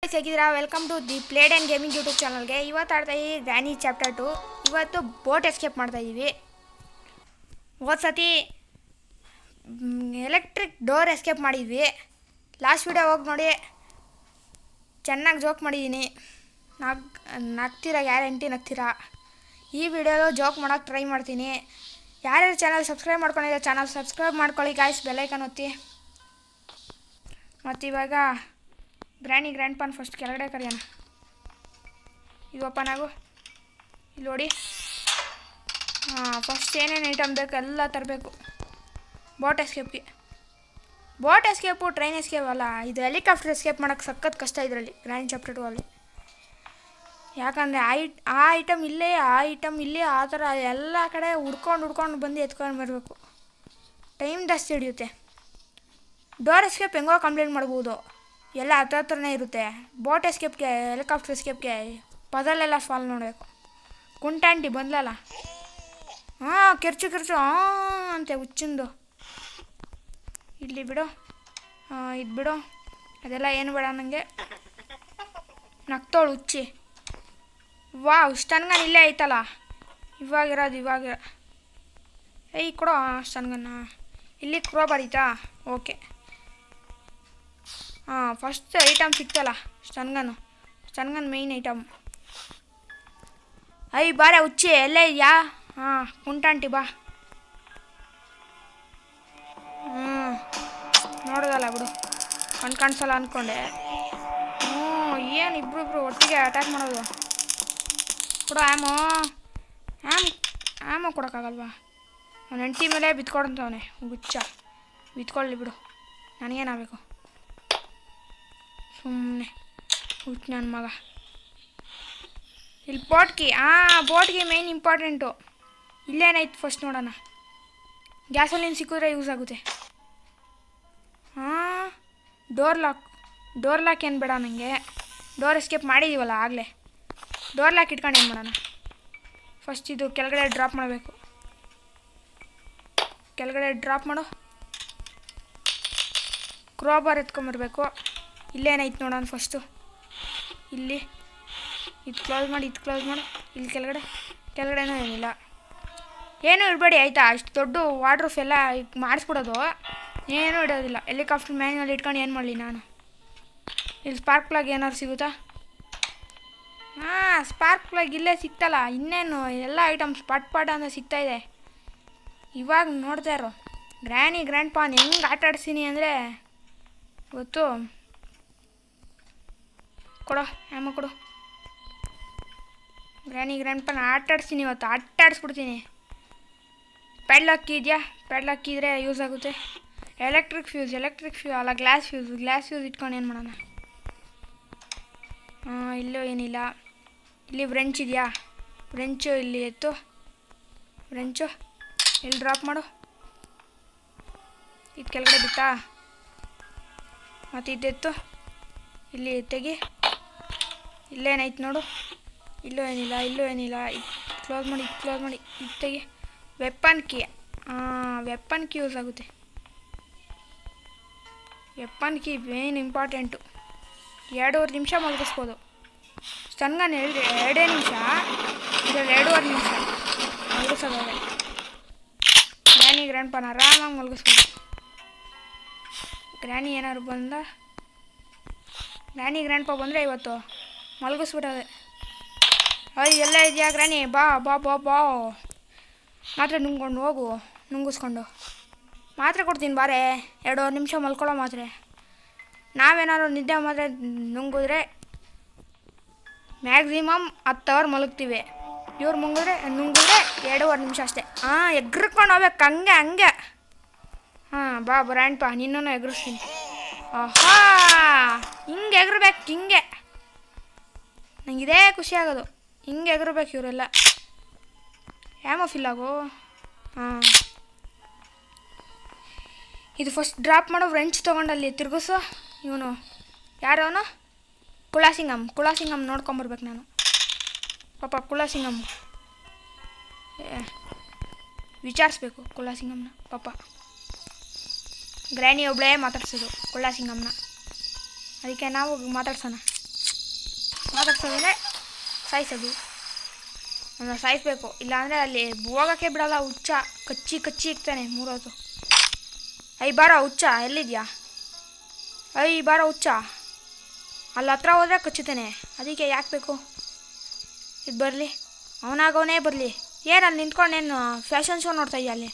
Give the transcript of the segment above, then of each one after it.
ಹೇಗಿದ್ದೀರಾ? Welcome to the played and gaming YouTube ಚಾನಲ್ಗೆ. ಇವತ್ತು ಆಡ್ತಾ ಇದ್ದೀವಿ ಗ್ರ್ಯಾನಿ ಚಾಪ್ಟರ್ 2. ಇವತ್ತು ಬೋಟ್ ಎಸ್ಕೇಪ್ ಮಾಡ್ತಾಯಿದ್ದೀವಿ. ಹೋದ ಸತಿ ಎಲೆಕ್ಟ್ರಿಕ್ ಡೋರ್ ಎಸ್ಕೇಪ್ ಮಾಡಿದ್ವಿ. ಲಾಸ್ಟ್ ವೀಡಿಯೋ ಹೋಗಿ ನೋಡಿ, ಚೆನ್ನಾಗಿ ಜೋಕ್ ಮಾಡಿದ್ದೀನಿ. ನಗ್ತೀರಾ, ಗ್ಯಾರಂಟಿ ನಗ್ತೀರಾ. ಈ ವಿಡಿಯೋలో ಜೋಕ್ ಮಾಡೋಕ್ಕೆ ಟ್ರೈ ಮಾಡ್ತೀನಿ. ಯಾರ್ಯಾರು ಚಾನಲ್ ಸಬ್ಸ್ಕ್ರೈಬ್ ಮಾಡ್ಕೊಂಡಿರೋ ಚಾನಲ್ ಸಬ್ಸ್ಕ್ರೈಬ್ ಮಾಡ್ಕೊಳ್ಳಿ ಗಾಯ್ಸ್, ಬೆಲ್ಲೈಕನ್ ಒತ್ತಿ. ಮತ್ತು ಇವಾಗ ಗ್ರ್ಯಾಂಡ್ ಪಾನ್ ಫಸ್ಟ್ ಕೆಳಗಡೆ ಕರೆಯೋಣ. ಇದು ಓಪನ್ ಆಗು, ಇಲ್ಲಿ ನೋಡಿ. ಫಸ್ಟ್ ಏನೇನು ಐಟಮ್ ಬೇಕು ಎಲ್ಲ ತರಬೇಕು ಬೋಟ್ ಎಸ್ಕೇಪು. ಟ್ರೈನ್ ಎಸ್ಕೇಪ್ ಅಲ್ಲ, ಇದು ಹೆಲಿಕಾಪ್ಟರ್ ಎಸ್ಕೇಪ್ ಮಾಡೋಕ್ಕೆ ಸಖತ್ ಕಷ್ಟ ಇದರಲ್ಲಿ ಗ್ರ್ಯಾಂಡ್ ಚಾಪ್ಟರ್ 2 ಅಲ್ಲಿ. ಯಾಕಂದರೆ ಆ ಐಟಮ್ ಇಲ್ಲೇ, ಆ ಐಟಮ್ ಇಲ್ಲಿ, ಆ ಥರ ಎಲ್ಲ ಕಡೆ ಹುಡ್ಕೊಂಡು ಬಂದು ಎತ್ಕೊಂಡು ಬರಬೇಕು. ಟೈಮ್ ಜಾಸ್ತಿ ಹಿಡಿಯುತ್ತೆ. ಡೋರ್ ಎಸ್ಕೇಪ್ ಹೆಂಗೋ ಕಂಪ್ಲೀಟ್ ಮಾಡ್ಬೋದು, ಎಲ್ಲ ಹತ್ರನೇ ಇರುತ್ತೆ. ಬೋಟ್ ಎಸ್ಕೇಪ್ಗೆ, ಹೆಲಿಕಾಪ್ಟರ್ ಎಸ್ಕೇಪ್ಗೆ ಪದಲೆಲ್ಲ ಸಾಲ್ವ್ ನೋಡಬೇಕು. ಕುಂಟಾಂಟಿ ಬಂದ್ಲಲ್ಲ, ಕಿರ್ಚು ಅಂತೆ ಹುಚ್ಚಿಂದು. ಇಲ್ಲಿ ಬಿಡು, ಇದು ಬಿಡು, ಅದೆಲ್ಲ ಏನು ಬೇಡ ನನಗೆ. ನಗ್ತೋಳು ಹುಚ್ಚಿ. ವಾವ್, ಸ್ಟನ್ಗನ್ ಇಲ್ಲೇ ಐತಲ್ಲ. ಇವಾಗ ಕೊಡೋ ಸ್ಟನ್ಗನ್ನ. ಇಲ್ಲಿ ಕ್ರೋಬರ್ ಐತಾ? ಓಕೆ. ಫಸ್ಟ್ ಐಟಮ್ ಸಿಕ್ತಲ್ಲ ಸ್ಟನ್ಗನ್ ಮೇಯ್ನ್ ಐಟಮ್. ಬಾರೆ ಹುಚ್ಚಿ, ಎಲ್ಲೇ ಇದೆಯಾ? ಕುಂಟಾಂಟಿ ಬಾ. ನೋಡೋದಲ್ಲ ಬಿಡು, ಕಾಣಿಸಲ್ಲ ಅಂದ್ಕೊಂಡೆ. ಏನು ಇಬ್ರು ಒಟ್ಟಿಗೆ ಅಟ್ಯಾಕ್ ಮಾಡೋದು? ಕೊಡು ಆ್ಯಮೋ ಕೊಡೋಕ್ಕಾಗಲ್ವಾ? ಅವ್ನ ಹೆಂಡತಿ ಮೇಲೆ ಬಿತ್ಕೊಡಂತವನೆ ಗುಚ್ಚ. ಬಿತ್ಕೊಳ್ಳಿ ಬಿಡು, ನನಗೇನಾಗಬೇಕು? ಸುಮ್ಮನೆ ಹುಚ್ಚ ನನ್ನ ಮಗ. ಇಲ್ಲಿ ಬೋಟ್ಗೆ ಮೇಯ್ನ್ ಇಂಪಾರ್ಟೆಂಟು. ಇಲ್ಲೇನಾಯ್ತು ಫಸ್ಟ್ ನೋಡೋಣ. ಗ್ಯಾಸೋಲಿನ್ ಸಿಕ್ಕಿದ್ರೆ ಯೂಸ್ ಆಗುತ್ತೆ. ಡೋರ್ ಲಾಕ್ ಏನು ಬೇಡ ನನಗೆ. ಡೋರ್ ಎಸ್ಕೇಪ್ ಮಾಡಿದ್ದೀವಲ್ಲ ಆಗಲೇ. ಡೋರ್ ಲಾಕ್ ಇಟ್ಕೊಂಡು ಏನು ಮಾಡೋಣ? ಫಸ್ಟ್ ಇದು ಕೆಳಗಡೆ ಡ್ರಾಪ್ ಮಾಡಬೇಕು. ಕೆಳಗಡೆ ಡ್ರಾಪ್ ಮಾಡು. ಕ್ರೋಬಾರ್ ಎತ್ಕೊಂಬರ್ಬೇಕು. ಇಲ್ಲೇನೈತೆ ನೋಡೋಣ ಫಸ್ಟು. ಇಲ್ಲಿ ಇದು ಕ್ಲೋಸ್ ಮಾಡಿ. ಇಲ್ಲಿ ಕೆಳಗಡೆನೂ ಏನಿಲ್ಲ. ಏನೂ ಇಡಬೇಡಿ ಆಯಿತಾ? ಅಷ್ಟು ದೊಡ್ಡ ವಾಟ್ರೂಫ್ ಎಲ್ಲ ಮಾಡಿಸ್ಬಿಡೋದು, ಏನೂ ಇಡೋದಿಲ್ಲ. ಹೆಲಿಕಾಪ್ಟರ್ ಮ್ಯಾನ್ಯುವಲ್ ಇಟ್ಕೊಂಡು ಏನು ಮಾಡಲಿ ನಾನು? ಇಲ್ಲಿ ಸ್ಪಾರ್ಕ್ ಪ್ಲಗ್ ಏನಾದ್ರು ಸಿಗುತ್ತಾ? ಸ್ಪಾರ್ಕ್ ಪ್ಲಗ್ ಇಲ್ಲೇ ಸಿಕ್ತಲ್ಲ. ಇನ್ನೇನು ಎಲ್ಲ ಐಟಮ್ಸ್ ಪಟ್ ಅಂತ ಸಿಗ್ತಾಯಿದೆ. ಇವಾಗ ನೋಡ್ತಾ ಇರೋ ಗ್ರ್ಯಾಂಡ್ ಪಾನ್ ಹೆಂಗೆ ಆಟ ಆಡಿಸ್ತೀನಿ ಅಂದರೆ ಗೊತ್ತು. ಕೊಡು ಆ್ಯಮೋ ಕೊಡು. ಗ್ರ್ಯಾಂಡ್ ಪಾನ್ ಆಟ ಆಡಿಸ್ತೀನಿ ಇವತ್ತು, ಆಡಿಸ್ಬಿಡ್ತೀನಿ. ಪ್ಯಾಡ್ಲಾಕ್ ಇದೆಯಾ? ಪ್ಯಾಡ್ಲಾಕ್ ಇದ್ದರೆ ಯೂಸ್ ಆಗುತ್ತೆ. ಎಲೆಕ್ಟ್ರಿಕ್ ಫ್ಯೂಸ್ ಅಲ್ಲ, ಗ್ಲಾಸ್ ಫ್ಯೂಸ್ ಇಟ್ಕೊಂಡು ಏನು ಮಾಡೋಣ? ಇಲ್ಲೂ ಏನಿಲ್ಲ. ಇಲ್ಲಿ ವ್ರೆಂಚ್ ಇದೆಯಾ? ವ್ರೆಂಚು ಇಲ್ಲಿ ಎತ್ತು. ವ್ರೆಂಚು ಇಲ್ಲಿ ಡ್ರಾಪ್ ಮಾಡು. ಇದು ಕೆಳಗಡೆ ಬಿತ್ತಾ? ಮತ್ತು ಇದೆತ್ತು. ಇಲ್ಲಿ ತೆಗಿ. ಇಲ್ಲೇನಾಯ್ತು ನೋಡು. ಇಲ್ಲೂ ಏನಿಲ್ಲ. ಇದು ಕ್ಲೋಸ್ ಮಾಡಿ. ಇದು ತೆಗಿ. ವೆಪ್ಪನ್ ಕೀ ಯೂಸ್ ಆಗುತ್ತೆ. ವೆಪ್ಪನ್ ಕೀ ಮೇನ್ ಇಂಪಾರ್ಟೆಂಟು. 2.5 ನಿಮಿಷ ಮಲಗಿಸ್ಬೋದು. ಸ್ಟನ್ಗನ್ 2 ನಿಮಿಷ, ಇದರಲ್ಲಿ 2.5 ನಿಮಿಷ ಮಲಗಿಸೋದಾದ್ರೆ. ಗ್ರ್ಯಾಂಡ್ ಪಾನ್ ಆರಾಮಾಗಿ ಮಲಗಿಸ್ಬೋದು. ಗ್ರ್ಯಾನಿ ಏನಾದ್ರು ಗ್ರ್ಯಾಂಡ್ ಪಾ ಬಂದರೆ ಇವತ್ತು ಮಲಗಿಸ್ಬಿಟ್ಟದೆ. ಎಲ್ಲ ಇದೆಯಾ ಗ್ರ್ಯಾನಿ? ಬಾ ಮಾತ್ರೆ ನುಂಗ್ಕೊಂಡು ಹೋಗು. ನುಂಗಿಸ್ಕೊಂಡು ಮಾತ್ರೆ ಕೊಡ್ತೀನಿ ಬಾರೆ. 2.5 ನಿಮಿಷ ಮಲ್ಕೊಳ್ಳೋ ಮಾತ್ರೆ. ನಾವೇನಾದ್ರು ನಿದ್ದೆ ಮಾತ್ರೆ ನುಂಗಿದ್ರೆ ಮ್ಯಾಕ್ಸಿಮಮ್ 10 ಅವರ್ ಮಲಗ್ತೀವಿ. ಇವ್ರು ನುಂಗಿದ್ರೆ 2.5 ನಿಮಿಷ ಅಷ್ಟೇ. ಎಗ್ರಿಕೊಂಡು ಹೋಗ್ಬೇಕು ಹಂಗೆ. ಬಾ ಗ್ರ್ಯಾಂಡ್ ಪಾ, ನಿನ್ನೂ ಎಗ್ರಿಸ್ತೀನಿ. ಹಿಂಗೆ ಎಗರ್ಬೇಕು, ಹಿಂಗೆ. ನಂಗೆ ಇದೇ ಖುಷಿ ಆಗೋದು, ಹಿಂಗೆ ಎಗರ್ಬೇಕು ಇವರೆಲ್ಲ. ಆ್ಯಮೋ ಫಿಲ್ ಆಗು. ಇದು ಫಸ್ಟ್ ಡ್ರಾಪ್ ಮಾಡೋ ವ್ರೆಂಚ್ ತೊಗೊಂಡಲ್ಲಿ ತಿರುಗಿಸು. ಇವನು ಯಾರವನು? ಕುಳಾಸಿಂಗಮ್ ನೋಡ್ಕೊಂಬರ್ಬೇಕು ನಾನು. ಪಾಪ ಕುಳಾಸಿಂಗಮ್ ವಿಚಾರಿಸ್ಬೇಕು. ಕುಳಾಸಿಂಗಮ್ನ ಪಾಪ ಗ್ರ್ಯಾನಿ ಒಬ್ಬಳೇ ಮಾತಾಡ್ಸೋದು ಕುಳ್ಳಾಸಿಂಗಮ್ಮನ. ಅದಕ್ಕೆ ನಾವು ಮಾತಾಡ್ಸೋಣ. ಮಾತಾಡ್ಸೋದ್ರೆ ಸಾಯಿಸೋದು. ಅವನ್ನ ಸಾಯಿಸ್ಬೇಕು, ಇಲ್ಲಾಂದರೆ ಅಲ್ಲಿ ಹೋಗೋಕ್ಕೆ ಬಿಡಲ್ಲ. ಹುಚ್ಚ ಕಚ್ಚಿ ಕಚ್ಚಿ ಇಕ್ತಾನೆ 3 ಹೊತ್ತು. ಐ ಬಾರೋ ಹುಚ್ಚ, ಎಲ್ಲಿದ್ಯಾ? ಐ ಬಾರೋ ಹುಚ್ಚ. ಅಲ್ಲಿ ಹತ್ರ ಹೋದರೆ ಕಚ್ಚುತ್ತಾನೆ, ಅದಕ್ಕೆ ಯಾಕೆ ಬೇಕು? ಇದು ಬರಲಿ, ಅವನಾಗವನೇ ಬರಲಿ. ಏನು ಅಲ್ಲಿ ನಿಂತ್ಕೊಂಡೇನು ಫ್ಯಾಷನ್ ಶೋ ನೋಡ್ತಾ ಇದೆಯಾ ಅಲ್ಲಿ?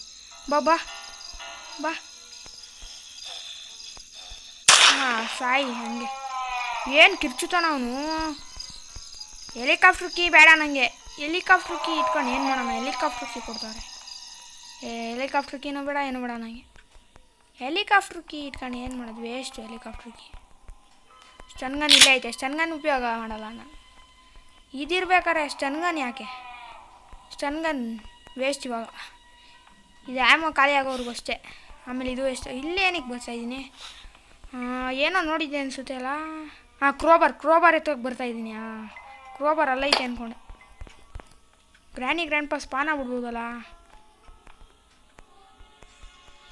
ಬಾ ಬಾ ಬಾ. ಹಾಂ ಸಾಯಿ ಹಂಗೆ. ಏನು ಕಿರ್ಚುತ್ತಾನ ಅವನು. ಹೆಲಿಕಾಪ್ಟ್ರ್ ಕೀ ಬೇಡ ನನಗೆ. ಹೆಲಿಕಾಪ್ಟ್ರ್ ಕೀ ಇಟ್ಕೊಂಡು ಏನು ಮಾಡೋಣ? ಹೆಲಿಕಾಪ್ಟ್ರ್ ಕೀ ಕೊಡ್ತಾರೆ. ಹೆಲಿಕಾಪ್ಟ್ರ್ ಕೀನೂ ಬೇಡ, ಏನು ಬೇಡ ನನಗೆ. ಹೆಲಿಕಾಪ್ಟ್ರ್ ಕೀ ಇಟ್ಕೊಂಡು ಏನು ಮಾಡೋದು? Waste ಹೆಲಿಕಾಪ್ಟ್ರ್ key. ಸ್ಟನ್ಗನ್ ಇಲ್ಲೇ ಐತೆ, ಸ್ಟನ್ಗನ್ ಉಪಯೋಗ ಮಾಡಲ್ಲ ನಾನು. ಇದಿರ್ಬೇಕಾರೆ ಸ್ಟನ್ಗನ್ ಯಾಕೆ? ಸ್ಟನ್ಗನ್ ವೇಸ್ಟ್ ಇವಾಗ. ಇದು ಆ್ಯಮೋ ಖಾಲಿ ಆಗೋವ್ರಿಗೂ ಅಷ್ಟೇ. ಆಮೇಲೆ ಇದು ವೇಸ್ಟ್. ಇಲ್ಲೇ ಏನಕ್ಕೆ ಬರ್ತಾಯಿದ್ದೀನಿ? ಏನೋ ನೋಡಿದ್ದೆ ಅನಿಸುತ್ತೆ ಅಲ್ಲ. ಹಾಂ, ಕ್ರೋಬಾರ್ ಎತ್ತೋಗಿ ಬರ್ತಾಯಿದ್ದೀನಿ. ಹಾಂ, ಕ್ರೋಬಾರ್ ಅಲ್ಲ ಐತೆ ಅಂದ್ಕೊಂಡೆ. ಗ್ರ್ಯಾಂಡ್ ಪಾ ಸ್ಪಾನ್ ಆಗ್ಬಿಡ್ಬೋದಲ್ಲ.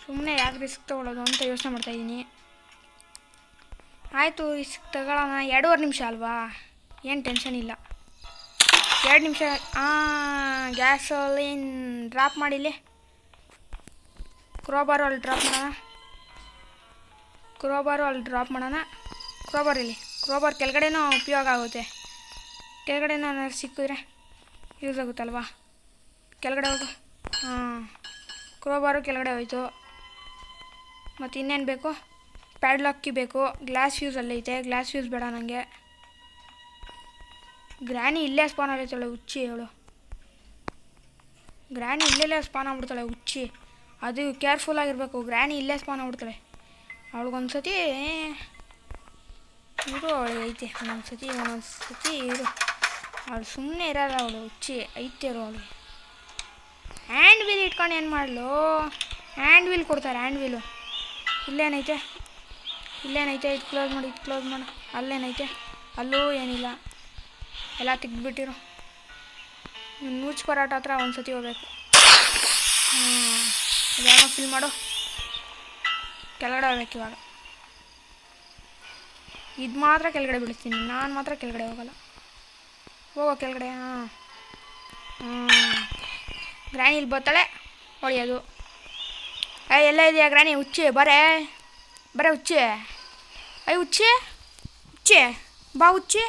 ಸುಮ್ಮನೆ ಯಾಕೆ ರಿಸ್ಕ್ ತೊಗೊಳ್ಳೋದು ಅಂತ ಯೋಚನೆ ಮಾಡ್ತಾಯಿದ್ದೀನಿ. ಆಯಿತು, ರಿಸ್ಕ್ ತಗೊಳ್ಳೋಣ. 2.5 ನಿಮಿಷ ಅಲ್ವಾ, ಏನು ಟೆನ್ಷನ್ ಇಲ್ಲ. 2 ನಿಮಿಷ. Gasoline drop ಮಾಡಿಲ್ಲಿ. ಕ್ರೋಬಾರು ಅಲ್ಲಿ ಡ್ರಾಪ್ ಮಾಡೋಣ. ಕ್ರೋಬಾರ್ ಇಲ್ಲಿ. ಕ್ರೋಬಾರ್ ಕೆಳಗಡೆನೂ ಉಪಯೋಗ ಆಗುತ್ತೆ. ಕೆಳಗಡೆನೂ ಏನಾದ್ರು ಸಿಕ್ಕಿದ್ರೆ ಯೂಸ್ ಆಗುತ್ತಲ್ವಾ. ಕೆಳಗಡೆ ಹೋಗು. ಹಾಂ, ಕ್ರೋಬಾರು ಕೆಳಗಡೆ ಹೋಯ್ತು. ಮತ್ತು ಇನ್ನೇನು ಬೇಕು? ಪ್ಯಾಡ್ಲಾಕ್ಕಿ ಬೇಕು. ಗ್ಲಾಸ್ ಫ್ಯೂಸ್ ಅಲ್ಲೈತೆ. ಗ್ಲಾಸ್ ಫ್ಯೂಸ್ ಬೇಡ ನನಗೆ. ಗ್ರ್ಯಾನಿ ಇಲ್ಲೇ ಸ್ಪಾನ್ ಆಗೈತಾಳೆ ಹುಚ್ಚಿ ಅವಳು. ಗ್ರ್ಯಾನಿ ಇಲ್ಲೆಲ್ಲೇ ಸ್ಪಾನ್ ಆಗ್ಬಿಡ್ತಾಳೆ ಹುಚ್ಚಿ. ಅದು ಕೇರ್ಫುಲ್ಲಾಗಿರಬೇಕು. ಗ್ರ್ಯಾನಿ ಇಲ್ಲೇ ಸ್ಪಾನ್ ಆಗ್ಬಿಡ್ತಾಳೆ. ಅವಳಿಗೊಂದ್ಸತಿ ಇರು, ಅವಳಿಗೆ ಐತೆ. ಒಂದೊಂದು ಸತಿ ಇರು. ಅವಳು ಸುಮ್ಮನೆ ಇರೋಲ್ಲ, ಅವಳು ಹುಚ್ಚಿ ಐತೆ ಇರು ಅವಳಿಗೆ. ಹ್ಯಾಂಡ್ ವೀಲ್ ಇಟ್ಕೊಂಡು ಏನು ಮಾಡಲು? ಹ್ಯಾಂಡ್ ವೀಲ್ ಕೊಡ್ತಾರೆ, ಹ್ಯಾಂಡ್ ವೀಲು. ಇಲ್ಲೇನೈತೆ? ಇದು ಕ್ಲೋಸ್ ಮಾಡು. ಅಲ್ಲೇನೈತೆ? ಅಲ್ಲೂ ಏನಿಲ್ಲ, ಎಲ್ಲ ತೆಗ್ದುಬಿಟ್ಟಿರು. ನೂಚ್ ಪರಾಟ ಹತ್ರ ಒಂದು ಸತಿ ಹೋಗ್ಬೇಕು. ಇವಾಗ ಫಿಲ್ ಮಾಡು. ಕೆಳಗಡೆ ಹೋಗ್ಬೇಕು ಇವಾಗ. ಇದು ಮಾತ್ರ ಕೆಳಗಡೆ ಬಿಡಿಸ್ತೀನಿ, ನಾನು ಮಾತ್ರ ಕೆಳಗಡೆ ಹೋಗಲ್ಲ. ಹೋಗೋ ಕೆಳಗಡೆ. ಗ್ರ್ಯಾನಿ ಇಲ್ಲಿ ಬರ್ತಾಳೆ, ಹೊಡಿಯೋದು. ಎಲ್ಲ ಇದೆಯಾ ಗ್ರ್ಯಾನಿ? ಹುಚ್ಚಿ ಬರೇ ಹುಚ್ಚಿ. ಹುಚ್ಚಿ ಬಾ ಹುಚ್ಚಿ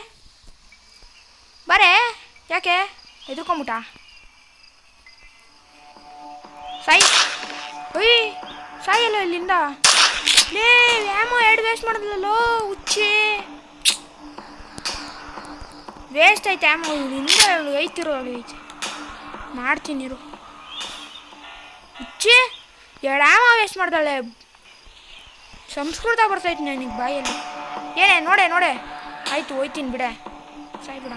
ಬರೇ. ಯಾಕೆ ಎದುರ್ಕೊಂಬಿಟ್ಟ? ಸಾಯಲ್ಲ ಇಲ್ಲಿಂದ. ಲೇ ಆ್ಯಮೋ 2 ವೇಸ್ಟ್ ಮಾಡಿದ್ಲಲ್ಲೋ ಹುಚ್ಚಿ. ವೇಸ್ಟ್ ಐತೆ ಆ್ಯಮೋ. ಇಲ್ಲಿಂದ ಐತಿರೋ ಐತೆ. ಮಾಡ್ತೀನಿರು. ಹುಚ್ಚಿ 2 ಆ್ಯಮೋ ವೇಸ್ಟ್ ಮಾಡ್ದಾಳೆ. ಸಂಸ್ಕೃತ ಬರ್ತೈತಿ ನನಗೆ ಬಾಯಲ್ಲಿ. ಏನೇ ನೋಡೆ. ಆಯಿತು, ಹೋಯ್ತೀನಿ ಬಿಡೆ. ಸಾಯ್ಬಿಡ.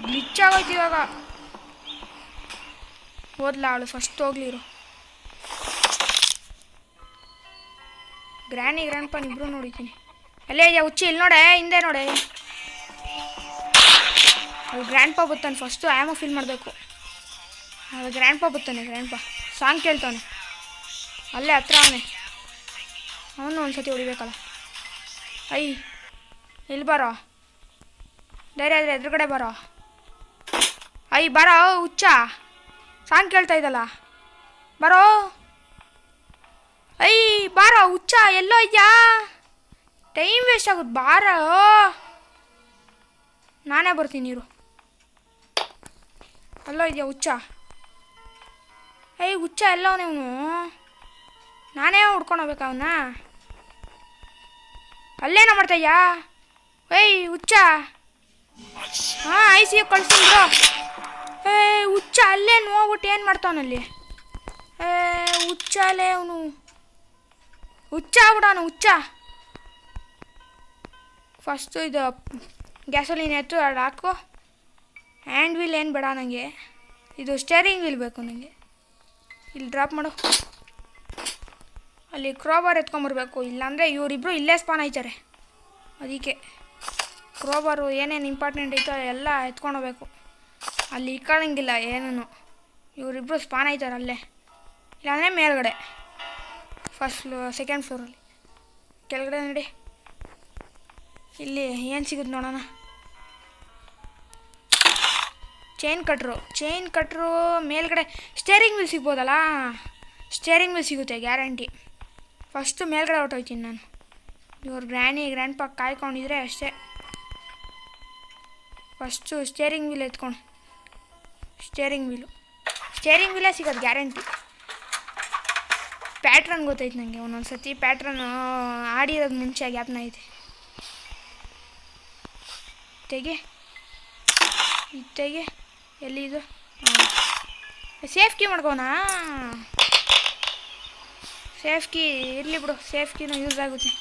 ಗ್ಲಿಚ್ ಆಗೋಯ್ತು ಇವಾಗ. ಓದ್ಲಾ ಅವಳು? ಫಸ್ಟ್ ಹೋಗ್ಲಿರು. ಗ್ರ್ಯಾಂಡ್ ಪಾ ಇಬ್ರು ನೋಡಿದ್ದೀನಿ. ಅಲ್ಲೇ ಇದೆಯಾ ಹುಚ್ಚಿ? ಇಲ್ಲಿ ನೋಡೆ, ಹಿಂದೆ ನೋಡೆ. ಅಲ್ಲಿ ಗ್ರ್ಯಾಂಡ್ ಪಾ ಬರ್ತಾನೆ. ಫಸ್ಟು ಆ್ಯಮೋ ಫಿಲ್ ಮಾಡಬೇಕು. ಅದು ಗ್ರ್ಯಾಂಡ್ ಪಾ ಸಾಂಗ್ ಕೇಳ್ತಾನೆ. ಅಲ್ಲೇ ಹತ್ರ ಅವನು ಒಂದ್ಸತಿ ಹೊಡಿಬೇಕಲ್ಲ. ಇಲ್ಲಿ ಬರೋ. ಧೈರ್ಯ ಇದ್ರೆ ಎದುರುಗಡೆ ಬರೋ. ಬರೋ ಹುಚ್ಚ. ಸಾಂಗ್ ಕೇಳ್ತಾ ಇದ್ದಲ್ಲ, ಬರೋ. ಬಾರೋ ಹುಚ್ಚ, ಎಲ್ಲೋ ಇದೆಯಾ? ಟೈಮ್ ವೇಸ್ಟ್ ಆಗುತ್ತೆ. ಬಾರೋ, ನಾನೇ ಬರ್ತೀನಿ ಇರು. ಅಲ್ಲೋ ಇದೆಯಾ ಹುಚ್ಚ? ಹುಚ್ಚ ಎಲ್ಲವನೇ ಅವನು. ನಾನೇ ಹುಡ್ಕೊಂಡು ಹೋಗ್ಬೇಕಾ ಅವನ್ನ? ಅಲ್ಲೇನೋ ಮಾಡ್ತಾಯ್ಯಾ? ಹುಚ್ಚ. ಹಾಂ, ಐಸಿಯು ಕಳಿಸಿದ್ರು. ಹುಚ್ಚ ಅಲ್ಲೇ ನೋಡ್ಬಿಟ್ಟು ಏನು ಮಾಡ್ತಾವನಲ್ಲಿ? ಹುಚ್ಚಲೇ ಅವನು. ಹುಚ್ಚ ಆಗ್ಬಿಡವನು ಹುಚ್ಚ. ಫಸ್ಟು ಇದು ಗ್ಯಾಸೋಲಿನ್ ಎತ್ತು 2 ಹಾಕು. ಹ್ಯಾಂಡ್ ವೀಲ್ ಏನು ಬೇಡ ನನಗೆ. ಇದು ಸ್ಟೇರಿಂಗ್ ವೀಲ್ ಬೇಕು ನನಗೆ. ಇಲ್ಲಿ ಡ್ರಾಪ್ ಮಾಡು. ಅಲ್ಲಿ ಕ್ರೋಬಾರ್ ಎತ್ಕೊಂಬರ್ಬೇಕು, ಇಲ್ಲಾಂದರೆ ಇವರಿಬ್ಬರು ಇಲ್ಲೇ ಸ್ಪಾನ್ ಆಯ್ತಾರೆ. ಅದಕ್ಕೆ ಕ್ರೋಬಾರು ಏನೇನು ಇಂಪಾರ್ಟೆಂಟ್ ಐತೋ ಎಲ್ಲ ಎತ್ಕೊಂಡೋಗ್ಬೇಕು. ಅಲ್ಲಿ ಇಕ್ಕೊಳ್ಳಂಗಿಲ್ಲ ಏನೂ. ಇವರಿಬ್ಬರು ಸ್ಪಾನ್ ಆಯ್ತಾರೆ ಅಲ್ಲೇ, ಇಲ್ಲಾಂದರೆ ಮೇಲ್ಗಡೆ ಸೆಕೆಂಡ್ ಫ್ಲೋರಲ್ಲಿ. ಕೆಳಗಡೆ ನೋಡಿ. ಇಲ್ಲಿ ಏನು ಸಿಗುತ್ತೆ ನೋಡೋಣ. ಚೈನ್ ಕಟ್ರು ಮೇಲ್ಗಡೆ ಸ್ಟೇರಿಂಗ್ ವೀಲ್ ಸಿಗ್ಬೋದಲ್ಲ. ಸ್ಟೇರಿಂಗ್ ವೀಲ್ ಸಿಗುತ್ತೆ ಗ್ಯಾರಂಟಿ. ಫಸ್ಟು ಮೇಲ್ಗಡೆ ಹೊರ್ಟೋಯ್ತೀನಿ ನಾನು. ಇವ್ರು ಗ್ರ್ಯಾಂಡ್ ಪಾ ಕಾಯ್ಕೊಂಡಿದ್ರೆ ಅಷ್ಟೇ. ಫಸ್ಟು ಸ್ಟೇರಿಂಗ್ ವೀಲ್ ಎತ್ಕೊಂಡು ಸ್ಟೇರಿಂಗ್ ವೀಲೇ ಸಿಗೋದು ಗ್ಯಾರಂಟಿ. ಪ್ಯಾಟ್ರನ್ ಗೊತ್ತೈತೆ ನನಗೆ. ಒಂದೊಂದು ಸತಿ ಪ್ಯಾಟ್ರನ್ ಆಡಿರೋದು ಮುಂಚೆ ಗ್ಯಾಪ್ನ ಐತೆ. ತೆಗೆ ಎಲ್ಲಿದು? ಸೇಫ್ ಕೀ ಮಾಡ್ಕೋಣ. ಸೇಫ್ ಕೀ ಇರಲಿ ಬಿಡು. ಸೇಫ್ ಕೀನೂ ಯೂಸ್ ಆಗುತ್ತೆ.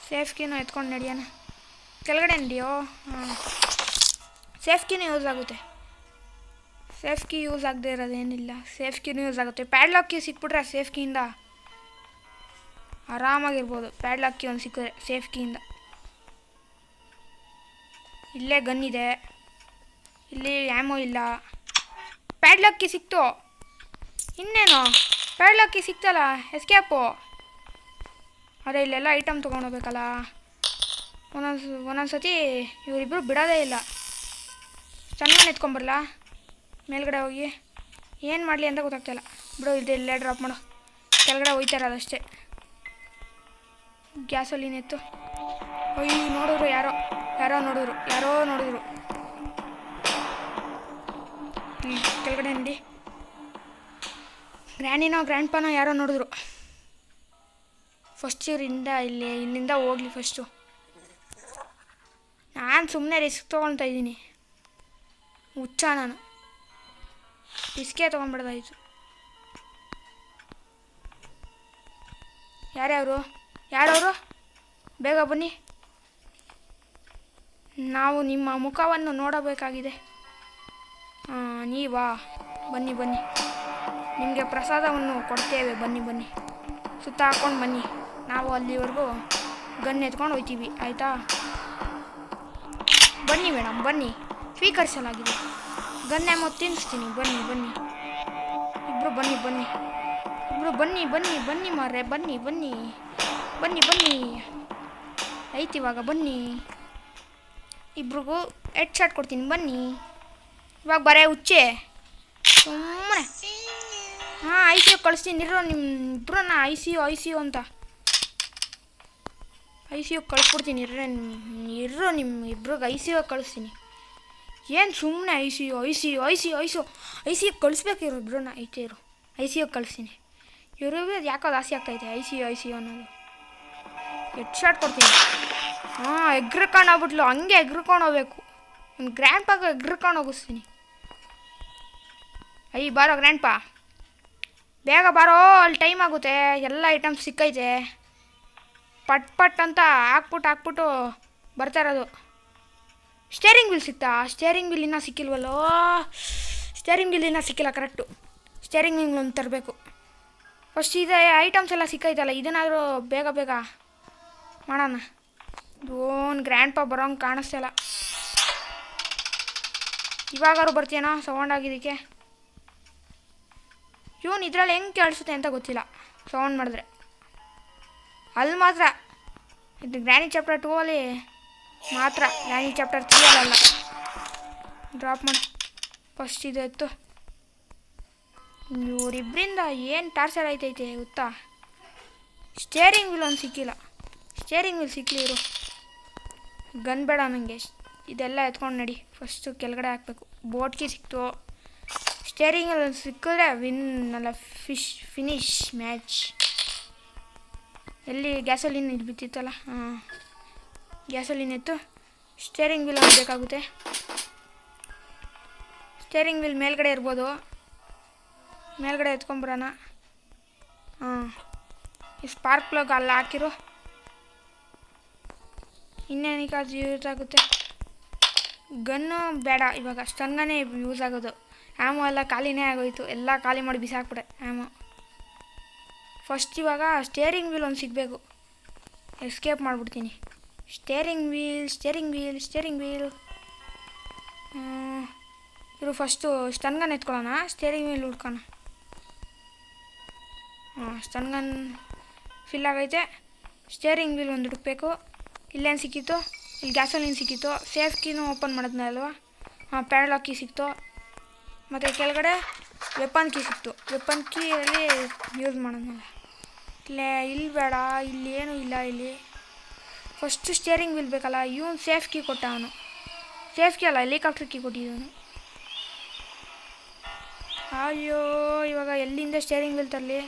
ಸೇಫ್ ಕೀನೂ ಎತ್ಕೊಂಡು ನಡಿಯೋಣ. ಕೆಳಗಡೆ ನಡಿಯೋ. ಸೇಫ್ ಕೀನೂ ಯೂಸ್ ಆಗುತ್ತೆ. ಸೇಫ್ ಕೀ ಯೂಸ್ ಆಗದೆ ಇರೋದೇನಿಲ್ಲ. ಸೇಫ್ ಕೀನೂ ಯೂಸ್ ಆಗುತ್ತೆ. ಪ್ಯಾಡ್ಲಾಕ್ ಕೀ ಸಿಕ್ಬಿಟ್ರೆ ಸೇಫ್ ಕೀಯಿಂದ ಆರಾಮಾಗಿರ್ಬೋದು. ಪ್ಯಾಡ್ಲಾಕ್ ಕೀ ಒಂದು ಸಿಕ್ಕಿದ್ರೆ ಸೇಫ್ ಕೀಯಿಂದ. ಇಲ್ಲೇ ಗನ್ ಇದೆ. ಇಲ್ಲಿ ಆ್ಯಮೋ ಇಲ್ಲ. ಪ್ಯಾಡ್ಲಾಕ್ ಕೀ ಸಿಕ್ತು. ಇನ್ನೇನು ಪ್ಯಾಡ್ಲಾಕ್ ಕೀ ಸಿಕ್ತಲ್ಲ. ಎಸ್ಕೇಪು. ಅದೇ ಇಲ್ಲೆಲ್ಲ ಐಟಮ್ ತೊಗೊಂಡೋಗ್ಬೇಕಲ್ಲ. ಒಂದೊಂದು ಸತಿ ಇವರಿಬ್ಬರು ಬಿಡೋದೇ ಇಲ್ಲ. ಚೆನ್ನಾಗಿ ಎತ್ಕೊಂಬರಲ್ಲ ಮೇಲ್ಗಡೆ ಹೋಗಿ. ಏನು ಮಾಡಲಿ ಅಂತ ಗೊತ್ತಾಗ್ತಾಯಿಲ್ಲ ಬಿಡು. ಇಲ್ಲೇ ಡ್ರಾಪ್ ಮಾಡು. ಕೆಳಗಡೆ ಹೋಯ್ತಾರಲ್ಲ ಅಷ್ಟೇ. ಗ್ಯಾಸಲ್ಲಿ ಎತ್ತು. ಅಯ್ಯೋ ನೋಡಿದ್ರು ಯಾರೋ ನೋಡಿದ್ರು. ಕೆಳಗಡೆ ನಡಿ. ಗ್ರ್ಯಾಂಡ್ ಪಾನೋ ಯಾರೋ ನೋಡಿದ್ರು. ಫಸ್ಟ್ ಇಲ್ಲಿಂದ ಹೋಗ್ಲಿ ಫಸ್ಟು. ನಾನು ಸುಮ್ಮನೆ ರಿಸ್ಕ್ ತೊಗೊಳ್ತಾ ಇದ್ದೀನಿ. ಹುಚ್ಚ ನಾನು. ರಿಸ್ಕೇ ತೊಗೊಂಡ್ಬಿಡ್ದಾಯಿತು. ಯಾರವರು? ಬೇಗ ಬನ್ನಿ. ನಾವು ನಿಮ್ಮ ಮುಖವನ್ನು ನೋಡಬೇಕಾಗಿದೆ. ನೀವಾ? ಬನ್ನಿ. ನಿಮಗೆ ಪ್ರಸಾದವನ್ನು ಕೊಡ್ತೇವೆ. ಬನ್ನಿ. ಸುತ್ತ ಹಾಕ್ಕೊಂಡು ಬನ್ನಿ. ನಾವು ಅಲ್ಲಿವರೆಗೂ ಗನ್ ಎತ್ಕೊಂಡು ಹೋಗ್ತೀವಿ, ಆಯಿತಾ? ಬನ್ನಿ ಮೇಡಮ್, ಬನ್ನಿ. ಸ್ವೀಕರಿಸಲಾಗಿದೆ. ಗನ್ ಆ್ಯಮೋ ತಿನ್ನಿಸ್ತೀನಿ. ಬನ್ನಿ. ಇಬ್ಬರು ಬನ್ನಿ ಮಾರ್ರೆ. ಬನ್ನಿ. ಐತಿ ಇವಾಗ. ಬನ್ನಿ. ಇಬ್ರಿಗೂ ಹೆಡ್ ಶಾಟ್ ಕೊಡ್ತೀನಿ. ಬನ್ನಿ ಇವಾಗ. ಬರೇ ಹುಚ್ಚೆ ಸುಮ್ಮನೆ. ICU ಕಳಿಸ್ತೀನಿ ಇರೋ. ನಿಮ್ಮ ಇಬ್ಬರನ್ನ ICU ಅಂತ ICU ಕಳಿಸ್ಬಿಡ್ತೀನಿ. ಇರೋ ನಿಮ್ಮ ಇಬ್ರಿಗೆ ICU ಕಳಿಸ್ತೀನಿ. ಏನು ಸುಮ್ಮನೆ ICU ಕಳಿಸ್ಬೇಕು. ಇಬ್ಬರನ್ನ ICU ಕಳಿಸ್ತೀನಿ. ಇವ್ರಿಗೆ ಯಾಕೋ ಜಾಸ್ತಿ ಆಗ್ತೈತೆ ICU ಅನ್ನೋದು. ಹೆಡ್ ಶಾಟ್ ಕೊಡ್ತೀನಿ. ಎಗ್ರಕೊಂಡು ಹೋಗ್ಬಿಟ್ಲು. ಹಂಗೆ ಎಗ್ರಕೊಂಡು ಹೋಗ್ಬೇಕು. ನಿಮ್ಮ ಗ್ರ್ಯಾಂಡ್ ಪಾಗ ಎಗ್ರಕೊಂಡು ಹೋಗಿಸ್ತೀನಿ. ಬಾರೋ ಗ್ರ್ಯಾಂಡ್ ಪಾ, ಬೇಗ ಬಾರೋ. ಅಲ್ಲಿ ಟೈಮ್ ಆಗುತ್ತೆ. ಎಲ್ಲ ಐಟಮ್ಸ್ ಸಿಕ್ಕೈತೆ. ಪಟ್ ಅಂತ ಹಾಕ್ಬಿಟ್ಟು ಬರ್ತಾ ಇರೋದು. ಸ್ಟೇರಿಂಗ್ ವೀಲ್ ಸಿಕ್ತಾ? ಸ್ಟೇರಿಂಗ್ ವೀಲ್ ಇನ್ನೂ ಸಿಕ್ಕಿಲ್ವಲ್ಲೋ. ಕರೆಕ್ಟು. ಸ್ಟೇರಿಂಗ್ ವೀಲ್ ಒಂದು ತರಬೇಕು ಫಸ್ಟ್. ಇದೆ ಐಟಮ್ಸ್ ಎಲ್ಲ ಸಿಕ್ಕೈತಲ್ಲ. ಇದನ್ನಾದರೂ ಬೇಗ ಮಾಡೋಣ. ಓನ್ ಗ್ರ್ಯಾಂಡ್ ಪಾ ಬರೋಂಗೆ ಕಾಣಿಸ್ತಿಲ್ಲ. ಇವಾಗಾರು ಬರ್ತೀಯನೋ ಸೌಂಡ್ ಆಗಿದ್ದಕ್ಕೆ. ಇವನು ಇದರಲ್ಲಿ ಹೆಂಗೆ ಕೇಳಿಸುತ್ತೆ ಅಂತ ಗೊತ್ತಿಲ್ಲ ಸೌಂಡ್ ಮಾಡಿದ್ರೆ. ಅಲ್ಲಿ ಮಾತ್ರ ಇದು ಗ್ರ್ಯಾನಿ ಚಾಪ್ಟರ್ 2 ಅಲ್ಲಿ ಮಾತ್ರ. ಗ್ರ್ಯಾನಿ ಚಾಪ್ಟರ್ 3 ಅಲ್ಲ. ಡ್ರಾಪ್ ಮಾಡಿ ಫಸ್ಟ್ ಇದು ಎತ್ತು. ಇವರಿಬ್ಬರಿಂದ ಏನು ಟಾರ್ಚರ್ ಆಯ್ತೈತೆ ಗೊತ್ತಾ? ಸ್ಟೇರಿಂಗ್ ವೀಲ್ ಒಂದು ಸಿಕ್ಕಿಲ್ಲ. ಸ್ಟೇರಿಂಗ್ ವೀಲ್ ಸಿಕ್ಕಲಿ ಇರು. ಗನ್ ಬೇಡ ನನಗೆ. ಇದೆಲ್ಲ ಎತ್ಕೊಂಡು ನಡಿ. ಫಸ್ಟು ಕೆಳಗಡೆ ಹಾಕಬೇಕು. ಬೋಟ್ ಕೀ ಸಿಕ್ತು. ಸ್ಟೇರಿಂಗ್ ವೀಲ್ ಸಿಕ್ಕಿದ್ರೆ ಫಿನಿಶ್ ಮ್ಯಾಚ್. ಎಲ್ಲಿ ಗ್ಯಾಸೋಲಿನ್ ಇದು ಬಿತ್ತಿತ್ತಲ್ಲ. ಗ್ಯಾಸೋಲಿನ್ ಎತ್ತು. ಸ್ಟೇರಿಂಗ್ ವೀಲ್ ಬೇಕಾಗುತ್ತೆ. ಸ್ಟೇರಿಂಗ್ ವೀಲ್ ಮೇಲ್ಗಡೆ ಇರ್ಬೋದು. ಮೇಲ್ಗಡೆ ಎತ್ಕೊಂಬರೋಣ. ಈ ಸ್ಪಾರ್ಕ್ ಪ್ಲಗ್ ಅಲ್ಲಿ ಹಾಕಿರು. ಇನ್ನೇನಕ್ಕೆ ಅದು ಯೂಸ್ ಆಗುತ್ತೆ. ಗನ್ನು ಬೇಡ ಇವಾಗ. ಸ್ಟನ್ಗನೇ ಯೂಸ್ ಆಗೋದು. ಆ್ಯಮೋ ಎಲ್ಲ ಖಾಲಿನೇ ಆಗೋಯ್ತು. ಎಲ್ಲ ಖಾಲಿ ಮಾಡಿ ಬಿಸಾಕ್ಬಿಡೆ ಆ್ಯಮೋ. ಫಸ್ಟ್ ಇವಾಗ ಸ್ಟೇರಿಂಗ್ ವೀಲ್ ಒಂದು ಸಿಗಬೇಕು. ಎಸ್ಕೇಪ್ ಮಾಡಿಬಿಡ್ತೀನಿ. ಸ್ಟೇರಿಂಗ್ ವೀಲ್ ಇರು. ಫಸ್ಟು ಸ್ಟನ್ಗನ್ ಎತ್ಕೊಳ್ಳೋಣ. ಸ್ಟೇರಿಂಗ್ ವೀಲ್ ಹುಡ್ಕೋಣ. ಸ್ಟನ್ಗನ್ ಫಿಲ್ ಆಗೈತೆ. ಸ್ಟೇರಿಂಗ್ ವೀಲ್ ಒಂದು ಹುಡುಕ್ಬೇಕು. ಇಲ್ಲೇನು ಸಿಕ್ಕಿತ್ತು, ಇಲ್ಲಿ ಗ್ಯಾಸೋಲಿನ್ ಸಿಕ್ಕಿತ್ತು, ಸೇಫ್ ಕೀನೂ ಓಪನ್ ಮಾಡಿದ್ನ ಅಲ್ವಾ. ಹಾಂ, ಪ್ಯಾಡ್ಲಾಕ್ ಕೀ ಸಿಕ್ತು. ಮತ್ತು ಕೆಳಗಡೆ ವೆಪನ್ ಕೀ ಸಿಕ್ತು. ವೆಪನ್ ಕೀಯಲ್ಲಿ ಯೂಸ್ ಮಾಡೋದಲ್ಲ. ಇಲ್ಲಿ ಬೇಡ, ಇಲ್ಲಿ ಏನೂ ಇಲ್ಲ. ಇಲ್ಲಿ ಫಸ್ಟು ಸ್ಟೇರಿಂಗ್ ವೀಲ್ ಬೇಕಲ್ಲ. ಇವನು ಸೇಫ್ ಕೀ ಕೊಟ್ಟ. ಅವನು ಸೇಫ್ ಕೀ ಅಲ್ಲ, ಹೆಲಿಕಾಪ್ಟರ್ ಕೀ ಕೊಟ್ಟಿದ್ದವನು. ಅಯ್ಯೋ, ಇವಾಗ ಎಲ್ಲಿಂದ ಸ್ಟೇರಿಂಗ್ ವೀಲ್ ತರಲಿ?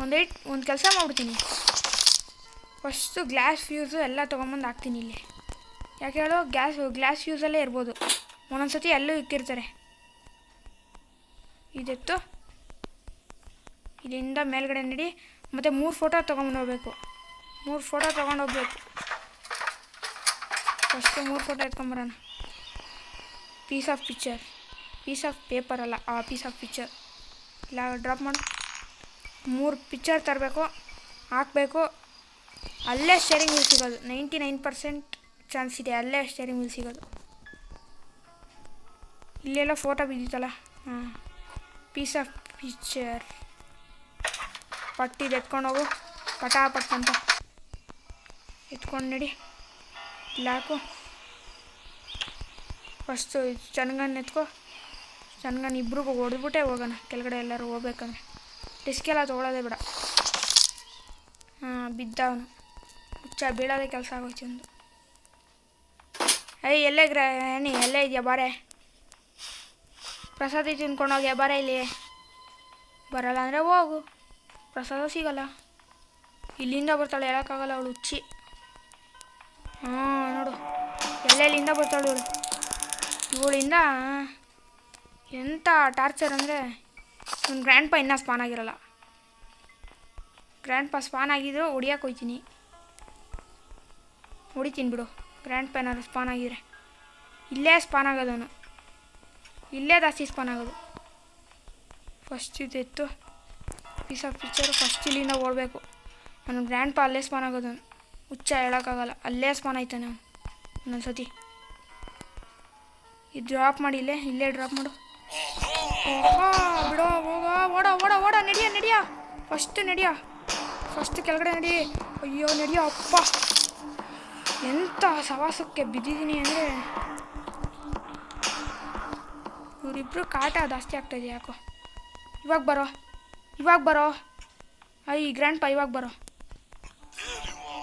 ಒಂದು ಕೆಲಸ ಮಾಡ್ಬಿಡ್ತೀನಿ. ಫಸ್ಟು ಗ್ಲಾಸ್ ಫ್ಯೂಸು ಎಲ್ಲ ತೊಗೊಂಬಂದು ಹಾಕ್ತೀನಿ ಇಲ್ಲಿ. ಯಾಕೆ ಹೇಳೋ, ಗ್ಲಾಸ್ ಫ್ಯೂಸಲ್ಲೇ ಇರ್ಬೋದು. ಒಂದೊಂದು ಸತಿ ಎಲ್ಲೂ ಇಕ್ಕಿರ್ತಾರೆ. ಇದೆತ್ತು ಇಲ್ಲಿಂದ ಮೇಲ್ಗಡೆ ನಡಿ. ಮತ್ತು 3 ಫೋಟೋ ತೊಗೊಂಡು ಹೋಗ್ಬೇಕು. 3 ಫೋಟೋ ತೊಗೊಂಡೋಗ್ಬೇಕು. ಫಸ್ಟು 3 ಫೋಟೋ ಎತ್ಕೊಂಬರೋಣ. ಪೀಸ್ ಆಫ್ ಪೇಪರ್ ಅಲ್ಲ, ಪೀಸ್ ಆಫ್ ಪಿಕ್ಚರ್. ಇಲ್ಲ, ಡ್ರಾಪ್ ಮಾಡು. 3 ಪಿಕ್ಚರ್ ತರಬೇಕು, ಹಾಕಬೇಕು. ಅಲ್ಲೇ ಸ್ಟೇರಿಂಗ್ ವೀಲ್ ಸಿಗೋದು. 99% ಚಾನ್ಸ್ ಇದೆ ಅಲ್ಲೇ ಸ್ಟೇರಿಂಗ್ ವೀಲ್ ಸಿಗೋದು. ಇಲ್ಲೆಲ್ಲ ಫೋಟೋ ಬಿದ್ದಿತ್ತಲ್ಲ. ಹಾಂ, ಪೀಸ್ ಆಫ್ ಪಿಕ್ಚರ್. ಪಟ್ಟಿದ್ದು ಎತ್ಕೊಂಡು ಹೋಗು, ಪಟಾಪಟ್ ಅಂತ ಎತ್ಕೊಂಡು ನಡಿ. ಇಲ್ಲ ಹಾಕು. ಫಸ್ಟು ಚನ್ಗನ್ ಎತ್ಕೊ. ಚನ್ಗನ್ ಇಬ್ರಿಗೂ ಹೊಡೆದ್ಬಿಟ್ಟೆ ಹೋಗೋಣ ಕೆಳಗಡೆ ಎಲ್ಲರೂ ಹೋಗ್ಬೇಕಂದ್ರೆ. ರಿಸ್ಕ್ ಎಲ್ಲ ತೊಗೊಳ್ಳೋದೇ ಬೇಡ. ಹಾಂ, ಬಿದ್ದವನು. ಬೀಳೋದೇ ಕೆಲಸ ಆಗೋಯ್ತು ಒಂದು. ಎಲ್ಲೇ ಗ್ರಾಣಿ, ಎಲ್ಲೇ ಇದೆಯಾ? ಬಾರೆ, ಪ್ರಸಾದ ತಿನ್ಕೊಂಡೋಗ್ಯಾ? ಬಾರೆ ಇಲ್ಲಿ. ಬರಲ್ಲ ಅಂದರೆ ಹೋಗು, ಪ್ರಸಾದ ಸಿಗಲ್ಲ. ಇಲ್ಲಿಂದ ಬರ್ತಾಳೆ, ಹೇಳೋಕ್ಕಾಗಲ್ಲ ಅವಳು ಹುಚ್ಚಿ. ಹಾಂ, ನೋಡು ಎಲ್ಲೆಲ್ಲಿಂದ ಬರ್ತಾಳು ಇವಳು. ಇವಳಿಂದ ಎಂಥ ಟಾರ್ಚರ್ ಅಂದರೆ, ಒಂದು ಗ್ರ್ಯಾಂಡ್ ಪಾ ಇನ್ನೂ ಸ್ಪಾನ್ ಆಗಿರಲ್ಲ. ಗ್ರ್ಯಾಂಡ್ ಪಾ ಸ್ಪಾನ್ ಆಗಿದ್ರು ಹೊಡಿಯೋಕೆ ಹೋಗ್ತೀನಿ. ಹೊಡಿತೀನಿ ಬಿಡು. ಗ್ರ್ಯಾಂಡ್ ಪಾ ಏನಾದ್ರು ಸ್ಪಾನ್ ಆಗಿದ್ರೆ ಇಲ್ಲೇ ಸ್ಪಾನ್ ಆಗೋದವನು. ಇಲ್ಲೇ ಜಾಸ್ತಿ ಸ್ಪಾನ್ ಆಗೋದು. ಫಸ್ಟ್ ಇದೆತ್ತು ಪೀಸ್ ಆಫ್ ಪಿಕ್ಚರು. ಫಸ್ಟ್ ಇಲ್ಲಿಂದ ಓಡಬೇಕು. ಅವನು ಗ್ರ್ಯಾಂಡ್ ಪಾ ಅಲ್ಲೇ ಸ್ಪಾನ್ ಆಗೋದವನು. ಹುಚ್ಚ, ಹೇಳೋಕ್ಕಾಗಲ್ಲ. ಅಲ್ಲೇ ಸ್ಪಾನ್ ಆಯ್ತಾನೆ ಅವನು ಒಂದೊಂದು ಸತಿ. ಇದು ಡ್ರಾಪ್ ಮಾಡಿ, ಇಲ್ಲೇ ಡ್ರಾಪ್ ಮಾಡು. ಬಿಡೋ, ಓಡ ನಡಿಯ. ಫಸ್ಟ್ ಕೆಳಗಡೆ ನಡಿ. ಅಯ್ಯೋ, ನಡಿಯೋ ಅಪ್ಪ. ಎಂಥ ಸವಾಸಕ್ಕೆ ಬಿದ್ದಿದ್ದೀನಿ ಅಂದರೆ, ಇವರಿಬ್ಬರು ಕಾಟ ಜಾಸ್ತಿ ಆಗ್ತಾಯಿದೆ ಯಾಕೋ. ಇವಾಗ ಬರೋ. ಗ್ರ್ಯಾಂಡ್ ಪಾ ಇವಾಗ ಬರೋ.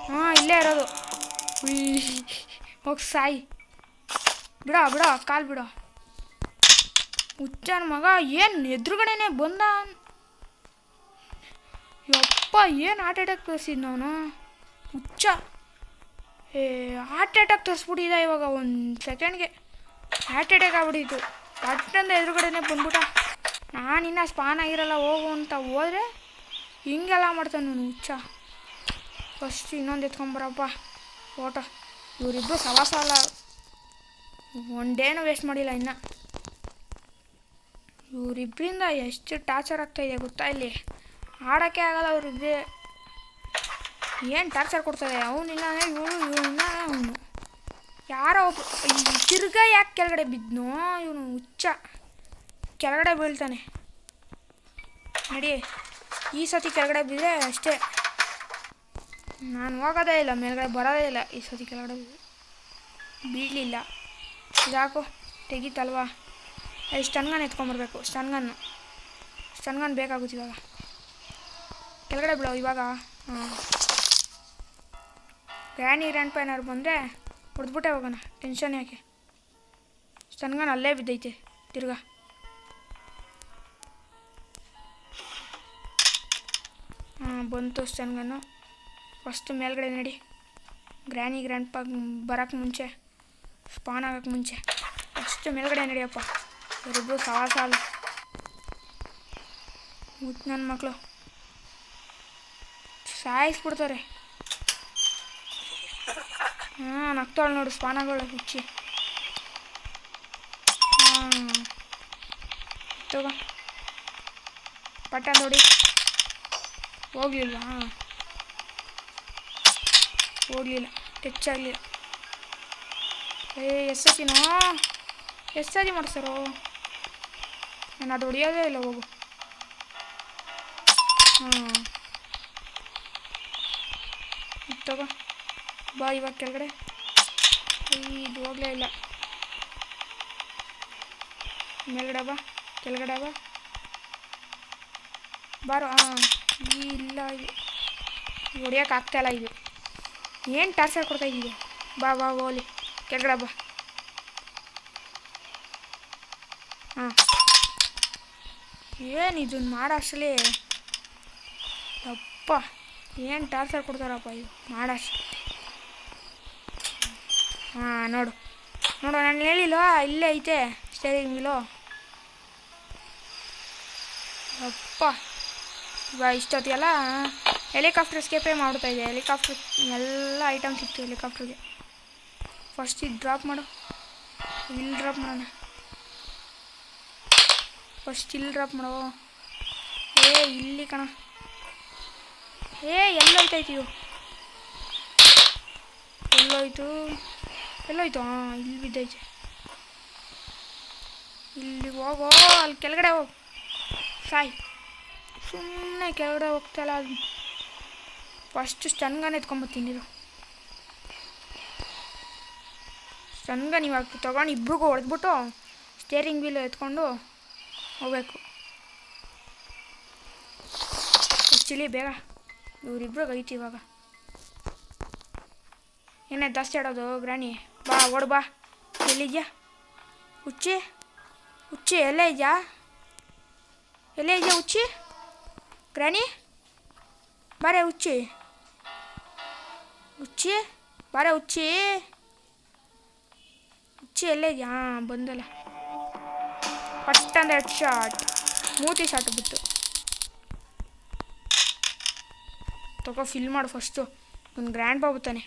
ಹಾಂ, ಇಲ್ಲೇ ಇರೋದು. ಹೋಗಿ ಸಾಯಿ. ಬಿಡೋ, ಕಾಲು ಬಿಡೋ. ಹುಚ್ಚನ ಮಗ, ಏನು ಎದುರುಗಡೆನೆ ಬಂದ. ಯಪ್ಪ, ಏನು ಹಾರ್ಟ್ ಅಟ್ಯಾಕ್ ತೋರಿಸಿದ್ ಅವನು. ಹುಚ್ಚ. ಹಾರ್ಟ್ ಅಟ್ಯಾಕ್ ತೋರಿಸ್ಬಿಟ್ಟಿದ್ದ ಇವಾಗ. 1 ಸೆಕೆಂಡ್ಗೆ ಹಾರ್ಟ್ ಅಟ್ಯಾಕ್ ಆಗ್ಬಿಟ್ಟಿತ್ತು. ಪಟ್ಟಂದ ಎದುರುಗಡೆನೆ ಬಂದ್ಬಿಟ್ಟ. ನಾನಿನ್ನ ಸ್ಪಾನ್ ಆಗಿರಲ್ಲ ಹೋಗು ಅಂತ ಹೋದರೆ ಹಿಂಗೆಲ್ಲ ಮಾಡ್ತಾನೆ ನಾನು, ಹುಚ್ಚ. ಫಸ್ಟ್ ಇನ್ನೊಂದು ಎತ್ಕೊಂಬರಪ್ಪ ಫೋಟೋ. ಇವರಿಬ್ಬರು ಸವಾಸ ಅಲ್ಲ, ಒಂದೇನು ವೇಸ್ಟ್ ಮಾಡಿಲ್ಲ ಇನ್ನು. ಇವರಿಬ್ಬರಿಂದ ಎಷ್ಟು ಟಾರ್ಚರ್ ಆಗ್ತಾಯಿದೆ ಗೊತ್ತಾ. ಇಲ್ಲಿ ಆಡೋಕ್ಕೆ ಆಗಲ್ಲ ಅವ್ರಿಬ್ಬರೇ. ಏನು ಟಾರ್ಚರ್ ಕೊಡ್ತಾರೆ. ಅವನಿಲ್ಲ ಇವನಿಲ್ಲ ಅವನು. ಯಾರೋ ತಿರ್ಗಾ ಯಾಕೆ ಕೆಳಗಡೆ ಬಿದ್ದನೋ ಇವನು, ಹುಚ್ಚ. ಕೆಳಗಡೆ ಬೀಳ್ತಾನೆ ನಡಿ. ಈ ಸತಿ ಕೆಳಗಡೆ ಬಿದ್ದರೆ ಅಷ್ಟೇ, ನಾನು ಹೋಗೋದೇ ಇಲ್ಲ, ಮೇಲ್ಗಡೆ ಬರೋದೇ ಇಲ್ಲ. ಈ ಸತಿ ಕೆಳಗಡೆ ಬೀಳಲಿಲ್ಲ. ಇದಾಕು, ತೆಗೀತಲ್ವಾ. ಸ್ಟನ್ಗನ್ ಎತ್ಕೊಂಬರ್ಬೇಕು. ಸ್ಟನ್ಗನ್ ಬೇಕಾಗುತ್ತೆ ಇವಾಗ. ಕೆಳಗಡೆ ಬಿಡೋ ಇವಾಗ. ಹಾಂ, ಗ್ರ್ಯಾಂಡ್ ಪಾ ಏನಾದ್ರು ಬಂದರೆ ಹೊಡೆದ್ಬಿಟ್ಟೆ ಹೋಗೋಣ, ಟೆನ್ಷನ್ ಯಾಕೆ. ಸ್ಟನ್ಗನ್ ಅಲ್ಲೇ ಬಿದ್ದೈತೆ ತಿರ್ಗಾ. ಹಾಂ, ಬಂತು ಸ್ಟನ್ಗನ್ನು. ಫಸ್ಟ್ ಮೇಲ್ಗಡೆ ನಡಿ. ಗ್ರ್ಯಾಂಡ್ ಪಾ ಬರೋಕ್ಕೆ ಮುಂಚೆ, ಸ್ಪಾನ್ ಆಗೋಕ್ಕೆ ಮುಂಚೆ ಫಸ್ಟ್ ಮೇಲ್ಗಡೆ ನಡಿಯಪ್ಪ. ಇವರಿಬ್ಬರು ಸಾಲ ಮುತ್ತು ನನ್ನ ಮಕ್ಕಳು ಸಾಯಿಸ್ಬಿಡ್ತಾರೆ. ಹಾಂ, ನಗ್ತಾಳೆ ನೋಡು ಸ್ಪಾನಗಳು ಹುಚ್ಚಿ. ಹಾಂ, ತಗೋ ಪಟ್ಟ ನೋಡಿ. ಹೋಗ್ಲಿಲ್ವಾ? ಹೋಗ್ಲಿಲ್ಲ, ಟಚ್ ಆಗಲಿಲ್ಲ. ಎಷ್ಟು ಸತಿ ಮಾಡಿಸ್ತಾರೋ. ನಾನು ಅದು ಹೊಡಿಯೋದೇ ಇಲ್ಲ. ಹೋಗು. ಹಾಂ, ತಗೋ ಬಾ ಇವಾಗ ಕೆಳಗಡೆ. ಇದು ಹೋಗಲೇ ಇಲ್ಲ. ಮೇಲ್ಗಡೆ ಬಾ, ಕೆಳಗಡೆ ಬಾ, ಬಾರೋ. ಇಲ್ಲ ಇದು ಹೊಡಿಯೋಕೆ ಆಗ್ತಾಯಿಲ್ಲ. ಇದು ಏನು ಟಾರ್ಚರ್ ಕೊಡ್ತಾ ಇದ್ದೀವಿ. ಬಾ ಬಾ ಓಲಿ ಕೆಳಗಡೆ ಬಾ. ಹಾಂ ಏನು ಇದನ್ನು ಮಾಡೋ ಅಷ್ಟರಲ್ಲಿ ಅಪ್ಪ ಏನು ಟಾರ್ಚರ್ ಕೊಡ್ತಾರಪ್ಪ ಇದು ಮಾಡೋಷ್ಟು. ಹಾಂ ನೋಡು ನೋಡು, ನಾನು ಹೇಳಿಲ್ವಾ ಇಲ್ಲೇ ಐತೆ ಸ್ಟೇರಿಂಗ್ ವೀಲು. ಅಪ್ಪ ಇವಾಗ ಇಷ್ಟೊತ್ತಿಗೆಲ್ಲ ಹೆಲಿಕಾಪ್ಟರ್ ಎಸ್ಕೇಪೇ ಮಾಡ್ತಾಯಿದ್ದೆ. ಹೆಲಿಕಾಪ್ಟರ್ ಎಲ್ಲ ಐಟಮ್ ಸಿಕ್ತು ಹೆಲಿಕಾಪ್ಟರ್ಗೆ. ಫಸ್ಟ್ ಇದು ಡ್ರಾಪ್ ಮಾಡು, ಇಲ್ಲಿ ಡ್ರಾಪ್ ಮಾಡೋಣ. ಫಸ್ಟ್ ಇಲ್ಲಿ ಡ್ರಾಪ್ ಮಾಡೋ. ಇಲ್ಲಿ ಕಣ. ಎಲ್ಲೋಯ್ತಾಯ್ತು ಎಲ್ಲೋಯ್ತು. ಹಾಂ ಇಲ್ಲಿ ಬಿದ್ದೈತೆ. ಇಲ್ಲಿ ಹೋಗೋ, ಅಲ್ಲಿ ಕೆಳಗಡೆ ಹೋಗು. ಸಾಯ್, ಸುಮ್ಮನೆ ಕೆಳಗಡೆ ಹೋಗ್ತಾಯಿಲ್ಲ. ಅದು ಫಸ್ಟ್ ಸ್ಟನ್ಗನ್ ಎತ್ಕೊಂಬತ್ತೀನಿ. ಇದು ಸ್ಟನ್ಗನ್ ಇವಾಗ ತೊಗೊಂಡು ಇಬ್ರಿಗೂ ಹೊಡೆದ್ಬಿಟ್ಟು ಸ್ಟೇರಿಂಗ್ ವೀಲ್ ಎತ್ಕೊಂಡು ಹೋಗ್ಬೇಕು. ಚಿಲಿ ಬೇಗ, ಇವರಿಬ್ರಿಗೆ ಐತಿ ಇವಾಗ. ಏನೇ ಜಾಸ್ತಿ ಆಡೋದು ಗ್ರಾನಿ. ಬಾ ಓಡು ಬಾ. ಎಲ್ಲಿದ್ಯಾ ಹುಚ್ಚಿ? ಎಲ್ಲೇ ಇದೆಯಾ ಹುಚ್ಚಿ? ಗ್ರಾನಿ ಬಾರೆ ಹುಚ್ಚಿ ಬಾರೆ ಹುಚ್ಚಿ ಎಲ್ಲೇ ಇದೆಯಾ? ಹಾಂ ಬಂದಲ್ಲ. ಪಟ್ಟಂದ ಹೆಡ್ ಶಾಟ್, ಮೂತಿ ಶಾಟ್ ಬಿತ್ತು. ತಗೋ ಫಿಲ್ ಮಾಡು ಫಸ್ಟು. ಒಂದು ಗ್ರ್ಯಾಂಡ್ ಬಾ ಬರ್ತಾನೆ.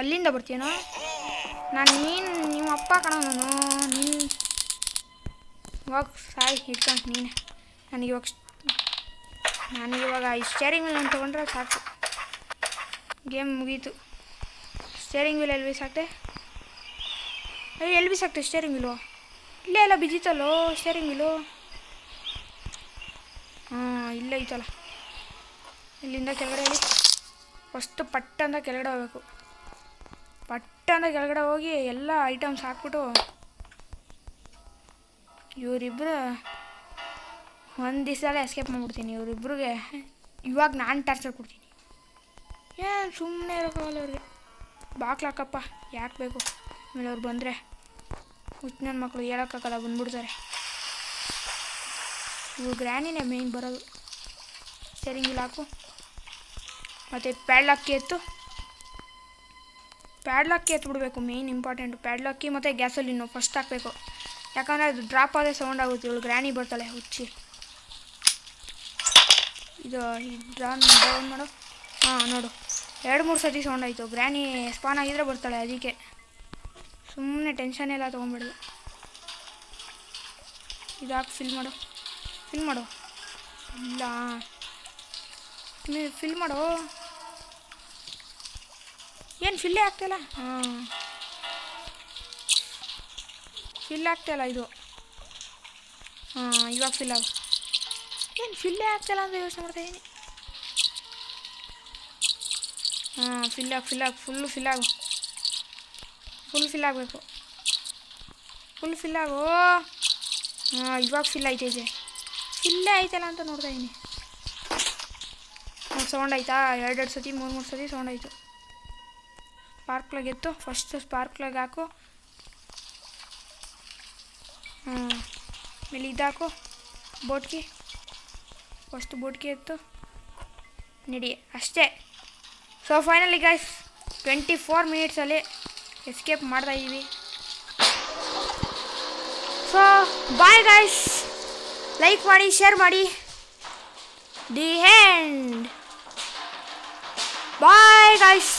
ಅಲ್ಲಿಂದ ಬರ್ತೀಯನೋ? ನಿಮ್ಮ ಅಪ್ಪ ಕಣ ನಾನು. ನೀನು ಇವಾಗ ಸಾಯಿ ಹಿಡ್ಕೊಂಡು ನೀನೆ. ನನಗಿವಾಗ ಈ ಸ್ಟೇರಿಂಗ್ ವೀಲ್ ಒಂದು ತೊಗೊಂಡ್ರೆ ಸಾಕು, ಗೇಮ್ ಮುಗೀತು. ಸ್ಟೇರಿಂಗ್ ವೀಲ್ ಎಲ್ಲಿ ಬಿಸಾಕ್ತೆ? ಎಲ್ಲಿ ಬಿಸಾಕ್ತೆ ಸ್ಟೇರಿಂಗ್ ವೀಲು? ಇಲ್ಲೇ ಎಲ್ಲ ಬಿದ್ದಿತ್ತಲ್ಲೋ ಸ್ಟೇರಿಂಗ್ ವೀಲು. ಹಾಂ ಇಲ್ಲೇ ಐತಲ್ಲ. ಇಲ್ಲಿಂದ ಕೆಳಗಡೆ ಹೇಳಿ. ಫಸ್ಟು ಪಟ್ಟಂದ ಕೆಳಗಡೆ ಹೋಗ್ಬೇಕು. ಪಟ್ಟಂದ ಕೆಳಗಡೆ ಹೋಗಿ ಎಲ್ಲ ಐಟಮ್ಸ್ ಹಾಕ್ಬಿಟ್ಟು ಇವರಿಬ್ಬರು ಒಂದು ದಿವಸದಲ್ಲೇ ಎಸ್ಕೇಪ್ ಮಾಡಿಬಿಡ್ತೀನಿ. ಇವರಿಬ್ರಿಗೆ ಇವಾಗ ನಾನು ಟಾರ್ಚರ್ ಕೊಡ್ತೀನಿ. ಏನು ಸುಮ್ಮನೆ ಇರೋಕ್ಕಾಗಲ್ಲ ಅವ್ರಿಗೆ. ಬಾಕ್ಲಾಕಪ್ಪ, ಯಾಕೆ ಬೇಕು? ಆಮೇಲೆ ಅವ್ರು ಬಂದರೆ ಹುಚ್ಚು ನನ್ನ ಮಕ್ಕಳು ಹೇಳೋಕ್ಕಾಗಲ್ಲ, ಬಂದ್ಬಿಡ್ತಾರೆ. ಇವು ಗ್ರ್ಯಾನಿನೇ ಮೇಯ್ನ್ ಬರೋದು. ಸ್ಟೇರಿಂಗ್ ವೀಲ್ ಹಾಕು, ಮತ್ತು ಪ್ಯಾಡ್ಲಾಕಿ ಎತ್ಬಿಡ್ಬೇಕು. ಮೇಯ್ನ್ ಇಂಪಾರ್ಟೆಂಟು ಪ್ಯಾಡ್ಲಾಕಿ ಮತ್ತು ಗ್ಯಾಸೋಲಿನ್ನು ಫಸ್ಟ್ ಹಾಕಬೇಕು. ಯಾಕಂದರೆ ಅದು ಡ್ರಾಪ್ ಆದರೆ ಸೌಂಡ್ ಆಗುತ್ತೆ. ಇವಳು ಗ್ರ್ಯಾನಿ ಬರ್ತಾಳೆ ಹುಚ್ಚಿ. ಇದು ಡೌನ್ ಮಾಡು. ಹಾಂ ನೋಡು, 2-3 ಸತಿ ಸೌಂಡ್ ಆಯಿತು. ಗ್ರ್ಯಾನಿ ಸ್ಪಾನ್ ಆಗಿದ್ರೆ ಬರ್ತಾಳೆ. ಅದಕ್ಕೆ ಸುಮ್ಮನೆ ಟೆನ್ಷನ್ ಎಲ್ಲ ತೊಗೊಂಡ್ಬಿಡೋದು. ಇದು ಹಾಕಿ ಫಿಲ್ ಮಾಡು. ಇಲ್ಲ ಫಿಲ್ ಮಾಡು. ಏನು ಫಿಲ್ಲೇ ಆಗ್ತಾಯಿಲ್ಲ. ಹಾಂ ಫಿಲ್ ಆಗ್ತಾಯಿಲ್ಲ ಇದು. ಹಾಂ ಇವಾಗ ಫಿಲ್ ಆಗು. ಏನು ಫಿಲ್ಲೇ ಆಗ್ತಾಯಿಲ್ಲ ಅಂತ ಯೋಚನೆ ಮಾಡ್ತಾಯಿದ್ದೀನಿ. ಹಾಂ ಫಿಲ್ ಆಗಿ ಫುಲ್ಲು ಫಿಲ್ ಆಗು. ಫುಲ್ ಫಿಲ್ ಆಗಬೇಕು. ಹಾಂ ಇವಾಗ ಫಿಲ್ ಐತೈತೆ. ಫಿಲ್ಲೇ ಐತಲ್ಲ ಅಂತ ನೋಡ್ತಾಯಿದ್ದೀನಿ. ಸೌಂಡ್ ಆಯ್ತಾ? 2 ಸತಿ 3 ಸತಿ ಸೌಂಡ್ ಆಯಿತು. ಸ್ಪಾರ್ಕ್ ಪ್ಲಗ್ ಎತ್ತು. ಫಸ್ಟ್ ಸ್ಪಾರ್ಕ್ ಪ್ಲಗ್ ಹಾಕು. ಹಾಂ ಆಮೇಲೆ ಇದಾಕು ಬೋಟ್ಕಿ. ಫಸ್ಟ್ ಬೋಟ್ಕಿ ಎತ್ತು ನಡಿ ಅಷ್ಟೇ. ಸೊ ಫೈನಲಿ ಗೈಸ್ 24 ಮಿನಿಟ್ಸಲ್ಲಿ ಎಸ್ಕೇಪ್ ಮಾಡ್ತಾಯಿದ್ದೀವಿ. ಸೊ ಬಾಯ್ ಗೈಸ್, ಲೈಕ್ ಮಾಡಿ, ಶೇರ್ ಮಾಡಿ. The end. Bye guys.